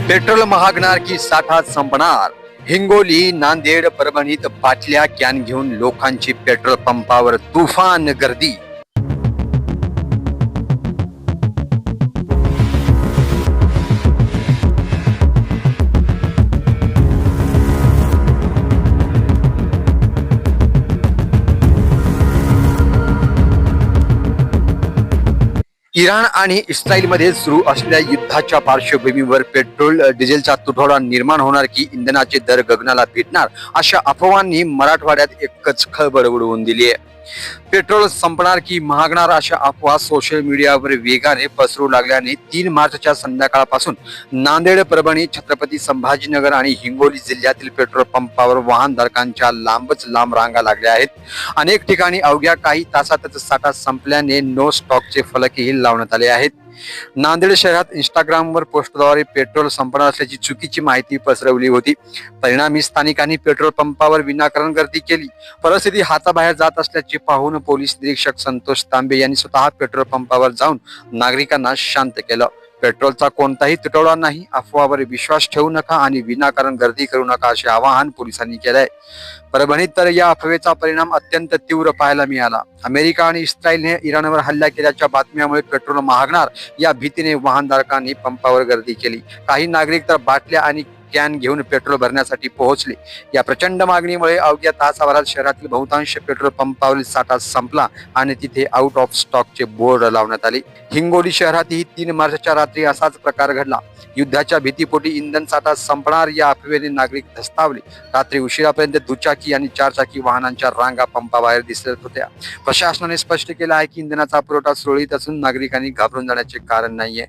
Petrol महागणार की साठा संपणार. हिंगोली, नांदेड, परभणीत बाटल्या कॅन घेऊन लोकांची पेट्रोल पंपावर तुफान गर्दी. इराण आणि इस्रायलमध्ये सुरू असलेल्या युद्धाच्या पार्श्वभूमीवर पेट्रोल डिझेलचा तुटवडा निर्माण होणार की इंधनाचे दर गगनाला भिडणार अशा अफवांनी मराठवाड्यात एकच खळबळ उडवून दिली आहे. पेट्रोल संपणार की महागणार अशा अफवा सोशल मीडियावर वेगाने पसरू लागल्याने 3 मार्चच्या संध्याकाळपासून नांदेड, परभणी, छत्रपती संभाजीनगर आणि हिंगोली जिल्ह्यातील पेट्रोल पंपावर वाहनधारकांच्या लांबच लांब रांगा लागल्या आहेत. अनेक ठिकाणी अवघ्या काही तासातच साठा संपल्याने नो स्टॉकचे फलकही लावण्यात आले आहेत. नांदेड शहरात इंस्टाग्रामवर पोस्टद्वारे पेट्रोल संपणार असल्याची चुकीची माहिती पसरवली होती. परिणामी स्थानिकांनी पेट्रोल पंपावर विनाकारण गर्दी केली. परिस्थिती हाताबाहेर जात असल्याचे पाहून पोलीस निरीक्षक संतोष तांबे यांनी स्वतः पेट्रोल पंपावर जाऊन नागरिकांना शांत केलं. पेट्रोलचा कोणताही तुटवडा नाही, अफवावर विश्वास ठेवू नका आणि विनाकारण गर्दी करू नका असे आवाहन पोलिसांनी केलंय. परभणीत तर या अफवेचा परिणाम अत्यंत तीव्र पाहायला मिळाला. अमेरिका आणि इस्रायलने इराणवर हल्ला केल्याच्या बातम्यामुळे पेट्रोल महागणार या भीतीने वाहनधारकांनी पंपावर गर्दी केली. काही नागरिक तर बाटल्या आणि कॅन घेऊन पेट्रोल भरण्यासाठी पोहोचले. या प्रचंड मागणीमुळे अवघ्या तासाभरात शहरातील बहुतांश पेट्रोल पंपावरील साठा संपला आणि तिथे आउट ऑफ स्टॉकचे बोर्ड लावण्यात आले. हिंगोली शहरातही 3 मार्चच्या रात्री असाच प्रकार घडला. युद्धाच्या भीतीपोटी इंधन साठा संपणार या अफवेने नागरिक धस्तावले. रात्री उशिरापर्यंत दुचाकी आणि 4 चाकी वाहनांच्या रांगा पंपाबाहेर दिसत होत्या. प्रशासनाने स्पष्ट केलं आहे की इंधनाचा पुरवठा सुरळीत असून नागरिकांनी घाबरून जाण्याचे कारण नाहीये.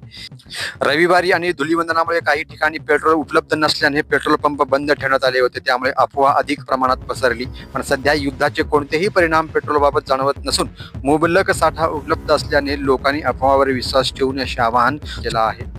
रविवारी आणि धुलीवंदनामुळे काही ठिकाणी पेट्रोल उपलब्ध नसल्याने पेट्रोल पंप बंद ठेवण्यात आले होते. त्यामुळे अफवा अधिक प्रमाणात पसरली. पण सध्या युद्धाचे कोणतेही परिणाम पेट्रोलबाबत जाणवत नसून मुबलक साठा उपलब्ध असल्याने लोकांनी अफवावर विश्वास ठेवू नये असे आवाहन केलं आहे.